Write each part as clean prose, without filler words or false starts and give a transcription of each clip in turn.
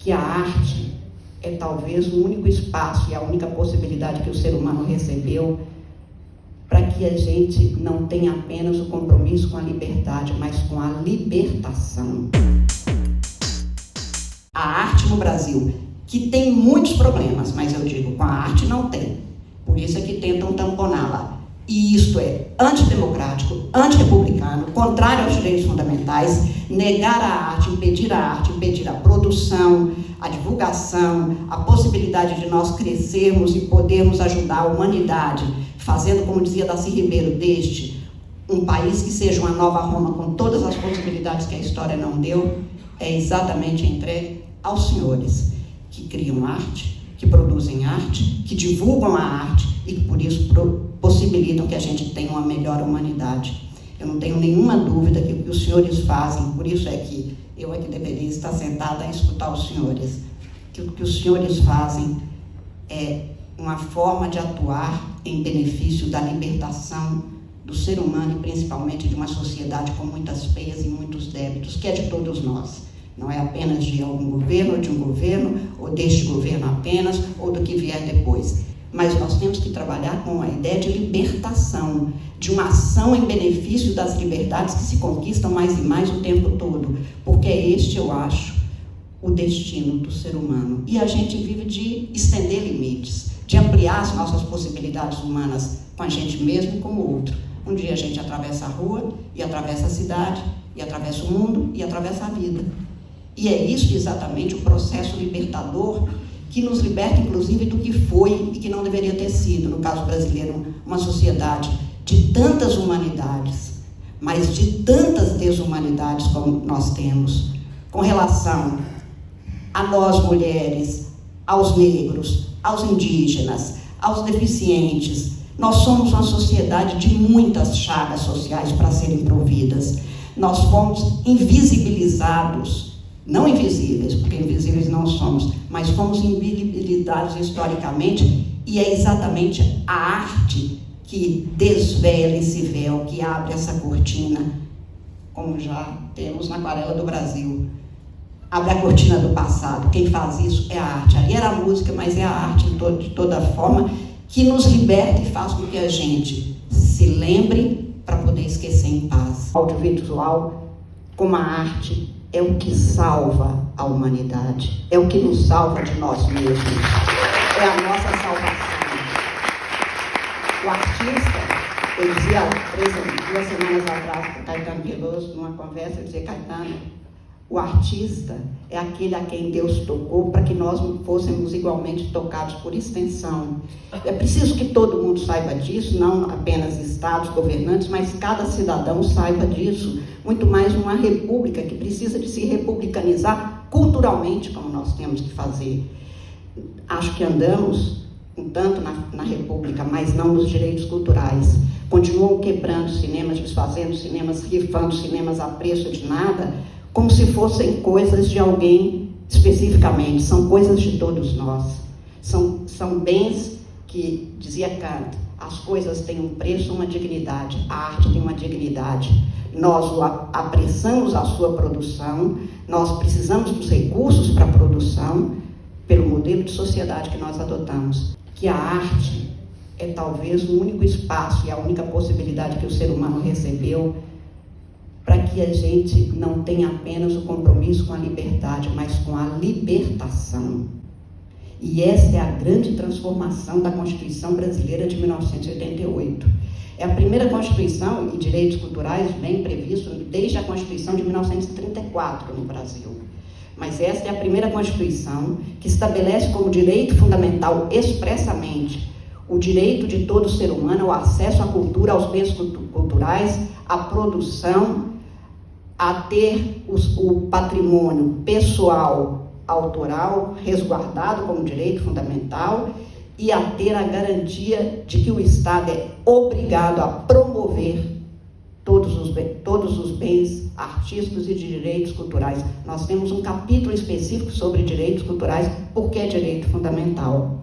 que a arte é talvez o único espaço e a única possibilidade que o ser humano recebeu para que a gente não tenha apenas o compromisso com a liberdade, mas com a libertação. A arte no Brasil, que tem muitos problemas, mas eu digo, com a arte não tem. Por isso é que tentam tamponá-la. E isto é antidemocrático, antirrepublicano, contrário aos direitos fundamentais, negar a arte, impedir a produção, a divulgação, a possibilidade de nós crescermos e podermos ajudar a humanidade, fazendo, como dizia Darcy Ribeiro, um país que seja uma nova Roma com todas as possibilidades que a história não deu, é exatamente entregue aos senhores que criam arte, que produzem arte, que divulgam a arte e que, por isso, possibilitam que a gente tenha uma melhor humanidade. Eu não tenho nenhuma dúvida que o que os senhores fazem, por isso é que eu é que deveria estar sentada a escutar os senhores, que o que os senhores fazem é uma forma de atuar em benefício da libertação do ser humano e principalmente de uma sociedade com muitas peias e muitos débitos, que é de todos nós. Não é apenas de algum governo, ou de um governo, ou deste governo apenas, ou do que vier depois. Mas nós temos que trabalhar com a ideia de libertação, de uma ação em benefício das liberdades que se conquistam mais e mais o tempo todo, porque é este, eu acho, o destino do ser humano. E a gente vive de estender limites, de ampliar as nossas possibilidades humanas com a gente mesmo e com o outro. Um dia a gente atravessa a rua, e atravessa a cidade, e atravessa o mundo, e atravessa a vida. E é isso exatamente o processo libertador que nos liberta, inclusive, do que foi e que não deveria ter sido, no caso brasileiro, uma sociedade de tantas humanidades, mas de tantas desumanidades como nós temos, com relação a nós mulheres, aos negros, aos indígenas, aos deficientes. Nós somos uma sociedade de muitas chagas sociais para serem providas. Nós fomos invisibilizados, não invisíveis, porque invisíveis não somos, mas fomos invisibilizados historicamente, e é exatamente a arte que desvela esse véu, que abre essa cortina, como já temos na Aquarela do Brasil. Abre a cortina do passado. Quem faz isso é a arte. Ali era a música, mas é a arte de toda forma que nos liberta e faz com que a gente se lembre para poder esquecer em paz. O audiovisual, como a arte, é o que salva a humanidade, é o que nos salva de nós mesmos, é a nossa salvação. O artista, eu dizia 2 semanas atrás com Caetano Veloso, numa conversa, eu dizia: Caetano, o artista é aquele a quem Deus tocou para que nós fôssemos igualmente tocados por extensão. É preciso que todo mundo saiba disso, não apenas estados, governantes, mas cada cidadão saiba disso. Muito mais numa república que precisa de se republicanizar culturalmente, como nós temos que fazer. Acho que andamos um tanto na república, mas não nos direitos culturais. Continuam quebrando cinemas, desfazendo cinemas, rifando cinemas a preço de nada, como se fossem coisas de alguém especificamente. São coisas de todos nós. São bens que, dizia Kant, as coisas têm um preço, uma dignidade. A arte tem uma dignidade. Nós apressamos a sua produção, nós precisamos dos recursos para a produção, pelo modelo de sociedade que nós adotamos. Que a arte é talvez o único espaço e a única possibilidade que o ser humano recebeu para que a gente não tenha apenas o compromisso com a liberdade, mas com a libertação. E essa é a grande transformação da Constituição Brasileira de 1988. É a primeira Constituição e direitos culturais bem previstos desde a Constituição de 1934 no Brasil. Mas essa é a primeira Constituição que estabelece como direito fundamental expressamente o direito de todo ser humano ao acesso à cultura, aos bens culturais, à produção, a ter o patrimônio pessoal autoral resguardado como direito fundamental e a ter a garantia de que o Estado é obrigado a promover todos os bens artísticos e de direitos culturais. Nós temos um capítulo específico sobre direitos culturais, porque é direito fundamental.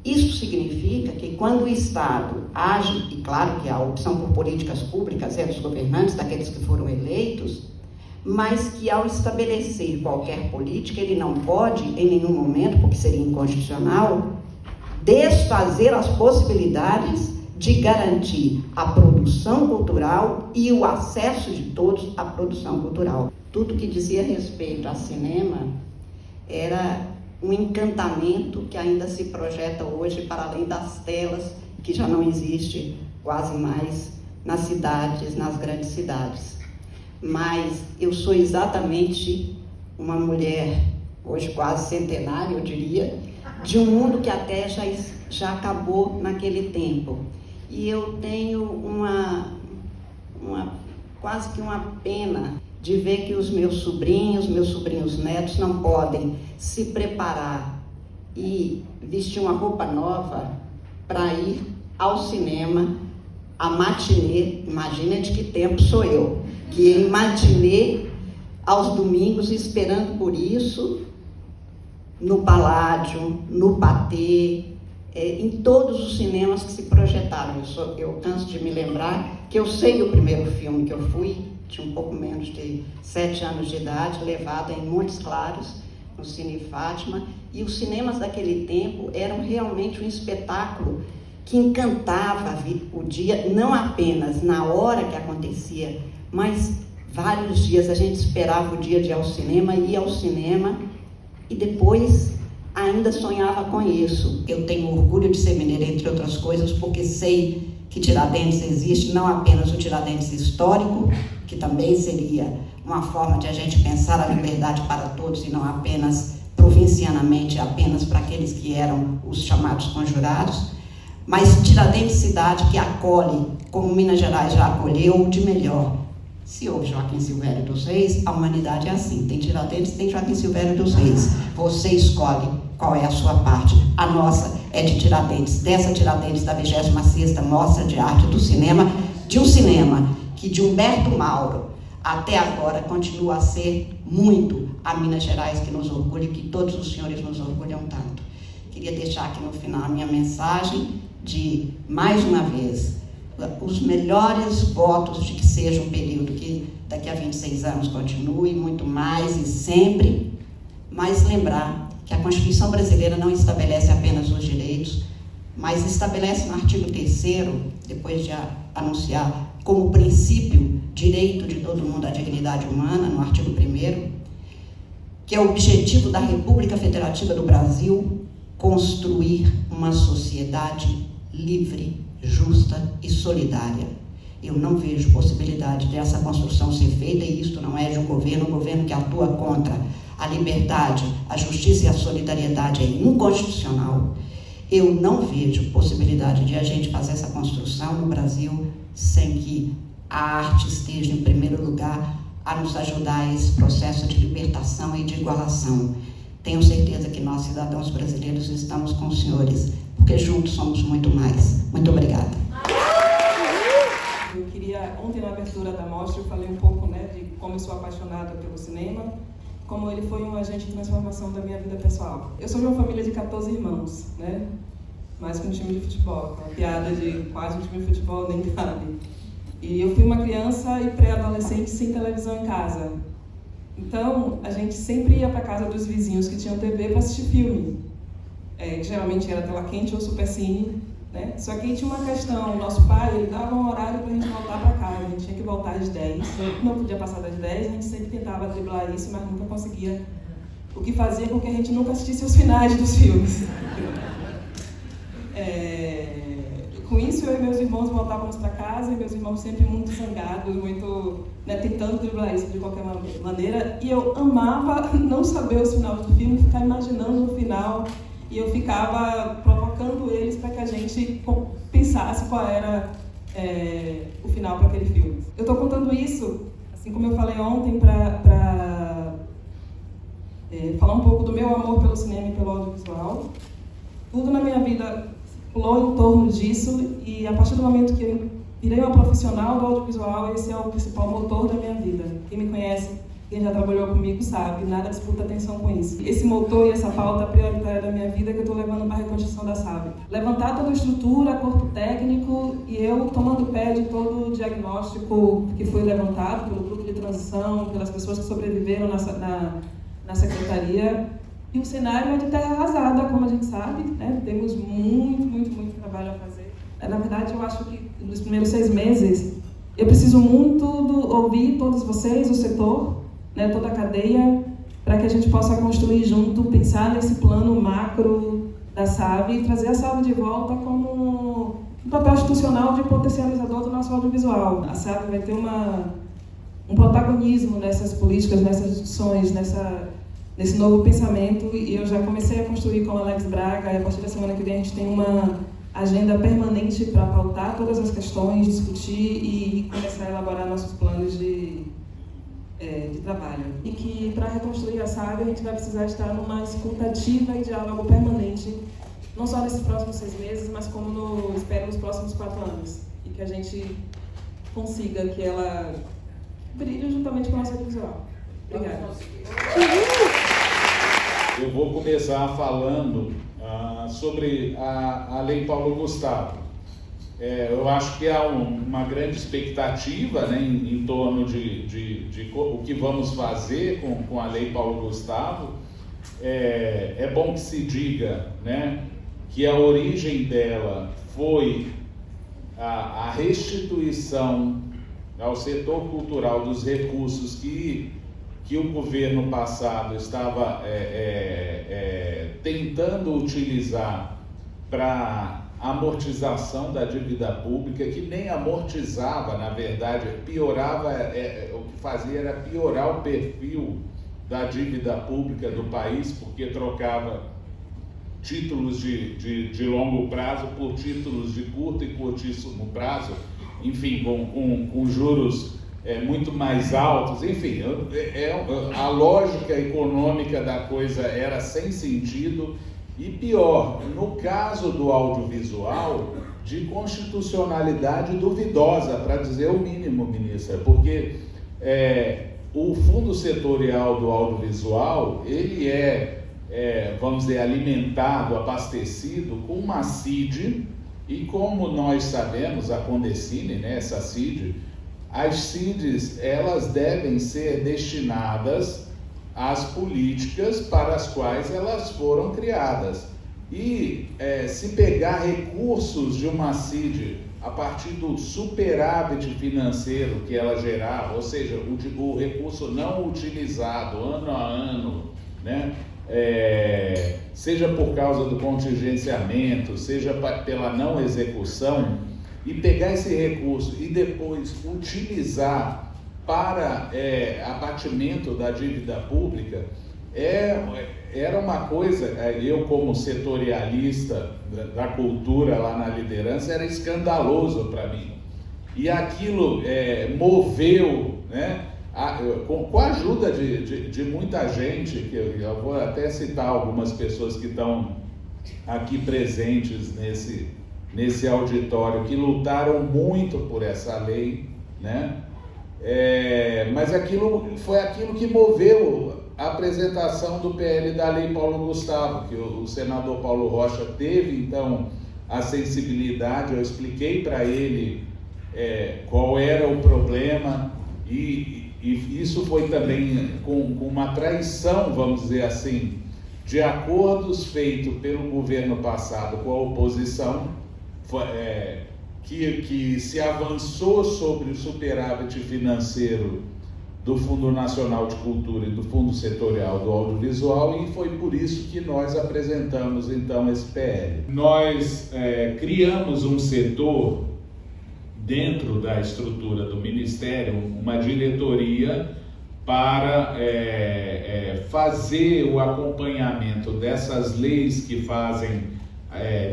Isso significa que quando o Estado age, e claro que a opção por políticas públicas é dos governantes, daqueles que foram eleitos, mas que ao estabelecer qualquer política, ele não pode, em nenhum momento, porque seria inconstitucional, desfazer as possibilidades de garantir a produção cultural e o acesso de todos à produção cultural. Tudo que dizia respeito a cinema era um encantamento que ainda se projeta hoje para além das telas, que já não existe quase mais nas cidades, nas grandes cidades. Mas eu sou exatamente uma mulher, hoje quase centenária, eu diria, de um mundo que até já acabou naquele tempo. E eu tenho quase que uma pena de ver que os meus sobrinhos netos não podem se preparar e vestir uma roupa nova para ir ao cinema, a matinê. Imagina de que tempo sou eu, que ia em matinê aos domingos esperando por isso, no Paládio, no Patê, em todos os cinemas que se projetaram. Eu canso de me lembrar que eu sei o primeiro filme que eu fui, tinha um pouco menos de 7 anos de idade, levada em Montes Claros, no Cine Fátima, e os cinemas daquele tempo eram realmente um espetáculo que encantava o dia, não apenas na hora que acontecia, mas vários dias a gente esperava o dia de ir ao cinema, ia ao cinema e depois ainda sonhava com isso. Eu tenho orgulho de ser mineira, entre outras coisas, porque sei que Tiradentes existe, não apenas o Tiradentes histórico, que também seria uma forma de a gente pensar a liberdade para todos e não apenas provincianamente, apenas para aqueles que eram os chamados conjurados, mas Tiradentes cidade que acolhe, como Minas Gerais já acolheu, de melhor. Se houve Joaquim Silvério dos Reis, a humanidade é assim, tem Tiradentes, tem Joaquim Silvério dos Reis. Você escolhe qual é a sua parte. A nossa é de Tiradentes, dessa Tiradentes da 26ª Mostra de Arte do Cinema, de um cinema que de Humberto Mauro até agora continua a ser muito a Minas Gerais que nos orgulha e que todos os senhores nos orgulham tanto. Queria deixar aqui no final a minha mensagem de, mais uma vez, os melhores votos de que seja um período que daqui a 26 anos continue, muito mais e sempre, mas lembrar que a Constituição brasileira não estabelece apenas os direitos, mas estabelece no artigo 3º, depois de anunciar como princípio direito de todo mundo à dignidade humana, no artigo 1º, que é o objetivo da República Federativa do Brasil construir uma sociedade livre, justa e solidária. Eu não vejo possibilidade dessa construção ser feita, e isto não é de um governo que atua contra a liberdade, a justiça e a solidariedade é inconstitucional. Eu não vejo possibilidade de a gente fazer essa construção no Brasil sem que a arte esteja em primeiro lugar a nos ajudar a esse processo de libertação e de igualação. Tenho certeza que nós, cidadãos brasileiros, estamos com os senhores, porque juntos somos muito mais. Muito obrigada. Eu queria, ontem na abertura da mostra, eu falei um pouco, de como eu sou apaixonada pelo cinema, como ele foi um agente de transformação da minha vida pessoal. Eu sou de uma família de 14 irmãos, mais que um time de futebol. Uma piada de quase um time de futebol nem cabe. E eu fui uma criança e pré-adolescente sem televisão em casa. Então, a gente sempre ia para a casa dos vizinhos que tinham TV para assistir filme. Geralmente era Tela Quente ou Supercine, Só que aí tinha uma questão, o nosso pai, ele dava um horário para a gente voltar para casa, a gente tinha que voltar às 10, não podia passar das 10, a gente sempre tentava driblar isso, mas nunca conseguia, o que fazia com que a gente nunca assistisse os finais dos filmes. Com isso, eu e meus irmãos voltávamos para casa, e meus irmãos sempre muito zangados, muito, tentando driblar isso de qualquer maneira, e eu amava não saber os finais do filme, ficar imaginando o final, e eu ficava provocando eles para que a gente pensasse qual era o final para aquele filme. Eu estou contando isso, assim como eu falei ontem, para falar um pouco do meu amor pelo cinema e pelo audiovisual. Tudo na minha vida pulou em torno disso, e a partir do momento que eu virei uma profissional do audiovisual, esse é o principal motor da minha vida. Quem me conhece, quem já trabalhou comigo sabe, nada disputa atenção com isso. Esse motor e essa pauta prioritária da minha vida que eu estou levando para a reconstrução da SAB. Levantar toda a estrutura, corpo técnico, e eu tomando pé de todo o diagnóstico que foi levantado pelo grupo de transição, pelas pessoas que sobreviveram na secretaria. E o cenário é de terra arrasada, como a gente sabe, né? Temos muito trabalho a fazer. Na verdade, eu acho que nos primeiros 6 meses, eu preciso muito ouvir todos vocês, o setor, né, toda a cadeia, para que a gente possa construir junto, pensar nesse plano macro da SAB e trazer a SAB de volta como um papel institucional de potencializador do nosso audiovisual. A SAB vai ter um protagonismo nessas políticas, nessas discussões, nesse novo pensamento, e eu já comecei a construir com o Alex Braga, e a partir da semana que vem a gente tem uma agenda permanente para pautar todas as questões, discutir e começar a elaborar nossos planos de trabalho. E que para reconstruir a SAB a gente vai precisar estar numa escuta ativa e diálogo permanente, não só nesses próximos 6 meses, mas como espero nos próximos 4 anos. E que a gente consiga que ela brilhe juntamente com o nosso audiovisual. Obrigada. Eu vou começar falando sobre a Lei Paulo Gustavo. Eu acho que há uma grande expectativa, né, em torno de o que vamos fazer com a Lei Paulo Gustavo. É bom que se diga, né, que a origem dela foi a restituição ao setor cultural dos recursos que o governo passado estava tentando utilizar para amortização da dívida pública, que nem amortizava, na verdade, piorava, o que fazia era piorar o perfil da dívida pública do país, porque trocava títulos de longo prazo por títulos de curto e curtíssimo prazo, enfim, com juros muito mais altos, enfim, a lógica econômica da coisa era sem sentido. E pior, no caso do audiovisual, de constitucionalidade duvidosa, para dizer o mínimo, ministra, porque o fundo setorial do audiovisual, ele vamos dizer, alimentado, abastecido com uma CID, e como nós sabemos, a Condecine, né, essa CID, as CIDs, elas devem ser destinadas às políticas para as quais elas foram criadas. E se pegar recursos de uma CID a partir do superávit financeiro que ela gerava, ou seja, o recurso não utilizado ano a ano, né, seja por causa do contingenciamento, seja pela não execução, e pegar esse recurso e depois utilizar para abatimento da dívida pública, era uma coisa, eu como setorialista da cultura lá na liderança, era escandaloso para mim. E aquilo moveu, né, com a ajuda de muita gente, que eu vou até citar algumas pessoas que estão aqui presentes nesse auditório, que lutaram muito por essa lei, né? Mas foi aquilo que moveu a apresentação do PL da Lei Paulo Gustavo, que o senador Paulo Rocha teve, então, a sensibilidade. Eu expliquei para ele qual era o problema, e isso foi também com uma traição, vamos dizer assim, de acordos feitos pelo governo passado com a oposição, que se avançou sobre o superávit financeiro do Fundo Nacional de Cultura e do Fundo Setorial do Audiovisual, e foi por isso que nós apresentamos então esse PL. Nós criamos um setor dentro da estrutura do Ministério, uma diretoria para fazer o acompanhamento dessas leis que fazem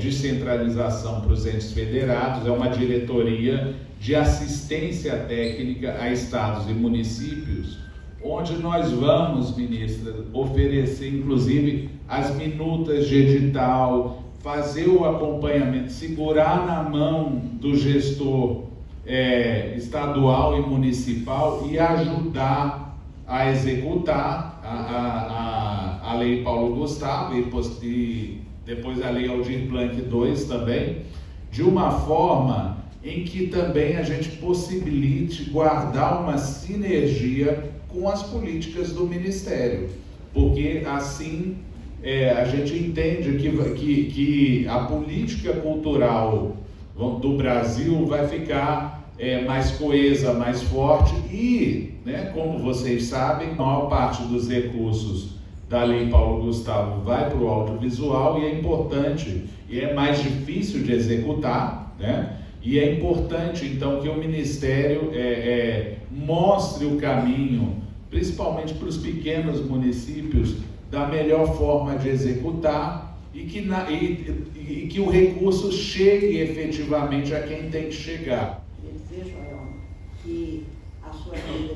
descentralização para os entes federados. É uma diretoria de assistência técnica a estados e municípios, onde nós vamos, ministra, oferecer inclusive as minutas de edital, fazer o acompanhamento, segurar na mão do gestor estadual e municipal e ajudar a executar a Lei Paulo Gustavo e depois a Lei Aldir Blanc II também, de uma forma em que também a gente possibilite guardar uma sinergia com as políticas do Ministério, porque assim a gente entende que a política cultural do Brasil vai ficar mais coesa, mais forte e, né, como vocês sabem, a maior parte dos recursos da Lei Paulo Gustavo vai para o audiovisual e é importante e é mais difícil de executar, né? E é importante, então, que o Ministério mostre o caminho, principalmente para os pequenos municípios, da melhor forma de executar e que o recurso chegue efetivamente a quem tem que chegar. Eu queria dizer, Joel, que a sua vida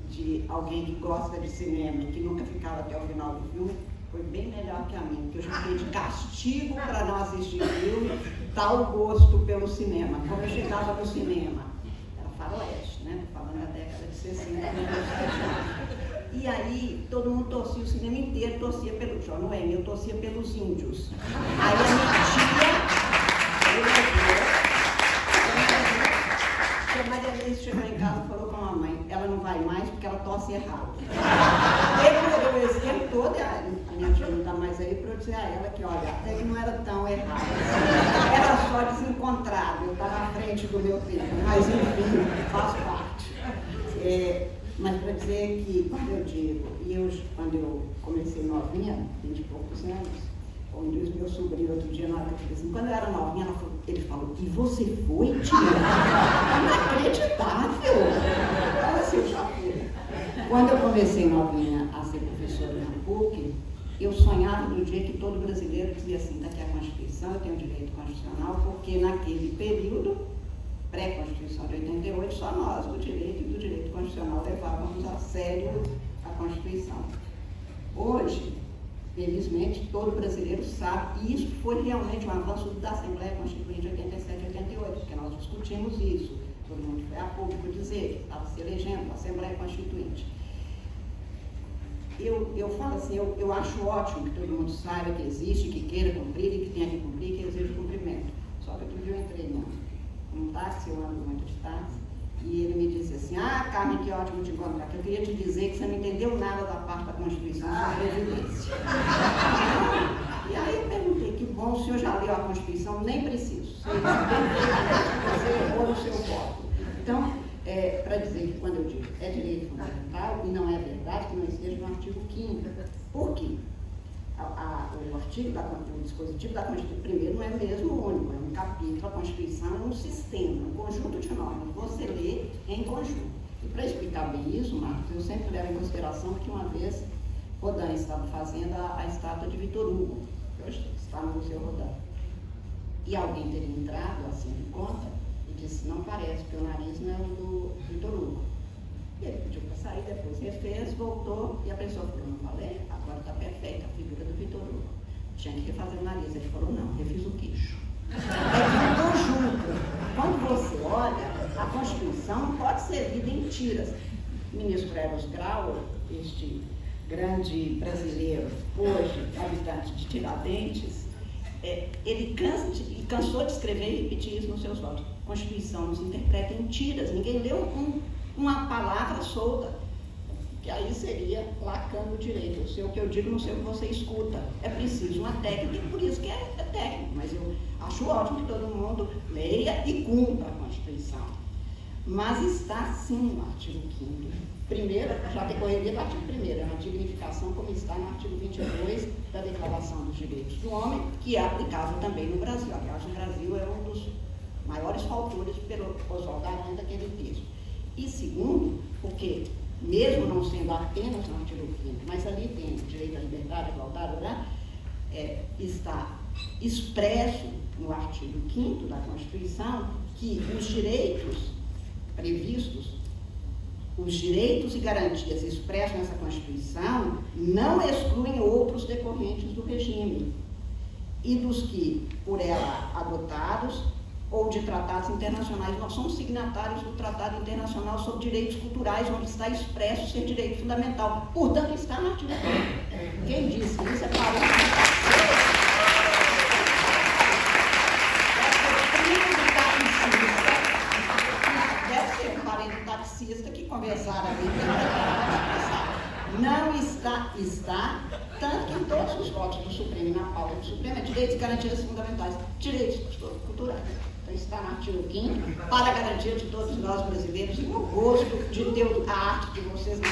de alguém que gosta de cinema e que nunca ficava até o final do filme foi bem melhor que a minha, porque eu já fiquei de castigo para não assistir filme, tal gosto pelo cinema. Como eu chegava no cinema, era faroeste, né? Estou falando da década de 60, e aí todo mundo torcia, o cinema inteiro torcia pelo John Wayne, eu torcia pelos índios. Aí a minha Maria Alice chegou em casa e falou com a mamãe, ela não vai mais porque ela torce errado. Demorou esse tempo todo, a minha tia não está mais aí para eu dizer a ela que, olha, até que não era tão errado. Era só desencontrado, eu estava à frente do meu tempo, mas enfim, faz parte. Mas para dizer que, quando eu digo, quando eu comecei novinha, 20 e poucos anos, como diz meu sobrinho outro dia, na hora que assim, quando eu era novinha, ele falou, e você foi, tia? Inacreditável! Assim, eu já fui. Quando eu comecei novinha a ser professora na PUC, eu sonhava no dia que todo brasileiro dizia assim, daqui a Constituição, eu tenho direito constitucional, porque naquele período, pré-Constituição de 88, só nós, do direito e do direito constitucional, levávamos a sério a Constituição. Hoje, felizmente, todo brasileiro sabe, e isso foi realmente um avanço da Assembleia Constituinte de 87 e 88, porque nós discutimos isso, todo mundo foi a público dizer, estava se elegendo a Assembleia Constituinte. Eu falo assim, eu acho ótimo que todo mundo saiba que existe, que queira cumprir e que tenha que cumprir, que exige cumprimento. Só que outro dia eu entrei num táxi, eu ando muito de táxi, e ele me disse assim, Carmen, que ótimo te encontrar, que eu queria te dizer que você não entendeu nada da parte da Constituição sobre a Previdência. E aí eu perguntei, que bom, o senhor já leu a Constituição? Nem preciso. Você errou no seu voto. Então, para dizer que quando eu digo é direito fundamental, e não é verdade que não esteja no artigo 5º. Por quê? O dispositivo da Constituição, primeiro, não é mesmo único, é um capítulo, a Constituição é um sistema, um conjunto de normas, você lê em conjunto. E para explicar bem isso, Marcos, eu sempre levo em consideração que uma vez Rodin estava fazendo a estátua de Victor Hugo, que hoje está no Museu Rodin. E alguém teria entrado, assim, de conta, e disse, não parece, porque o nariz não é o do Victor Hugo. E ele pediu para sair, depois refez, voltou, e a pessoa falou, não falei? Agora está perfeita a figura do Victor Hugo. Tinha que refazer o nariz. Ele falou, não, refiz o queixo. É que um conjunto. Quando você olha, a Constituição não pode ser lida em tiras. O ministro Eros Grau, este grande brasileiro, hoje habitante de Tiradentes, ele cansou de escrever e repetir isso nos seus votos. A Constituição não se interpreta em tiras, ninguém leu uma palavra solta, que aí seria lacando o direito. Eu sei o que eu digo, não sei o que você escuta. É preciso uma técnica, por isso que é técnico, mas eu acho ótimo que todo mundo leia e cumpra a Constituição. Mas está sim no artigo 5º. Primeiro, já decorreria do artigo 1º, é uma dignificação como está no artigo 22 da Declaração dos Direitos do Homem, que é aplicável também no Brasil. Aliás, o Brasil é um dos maiores autores pelo Oswaldo Aranha daquele texto. E segundo, porque mesmo não sendo apenas no artigo 5º, mas ali tem direito à liberdade, à igualdade, né? Está expresso no artigo 5º da Constituição que os direitos previstos, os direitos e garantias expressos nessa Constituição não excluem outros decorrentes do regime e dos que, por ela adotados, ou de tratados internacionais. Nós somos signatários do Tratado Internacional sobre Direitos Culturais, onde está expresso ser direito fundamental. Portanto, está no artigo 5º. Quem disse isso é parente de parceiro. A doutrina do votos do Supremo e na pauta do Supremo é direitos e garantias fundamentais, direitos culturais. Então, isso está no artigo 5º, para a garantia de todos nós brasileiros, no gosto de ter a arte que vocês não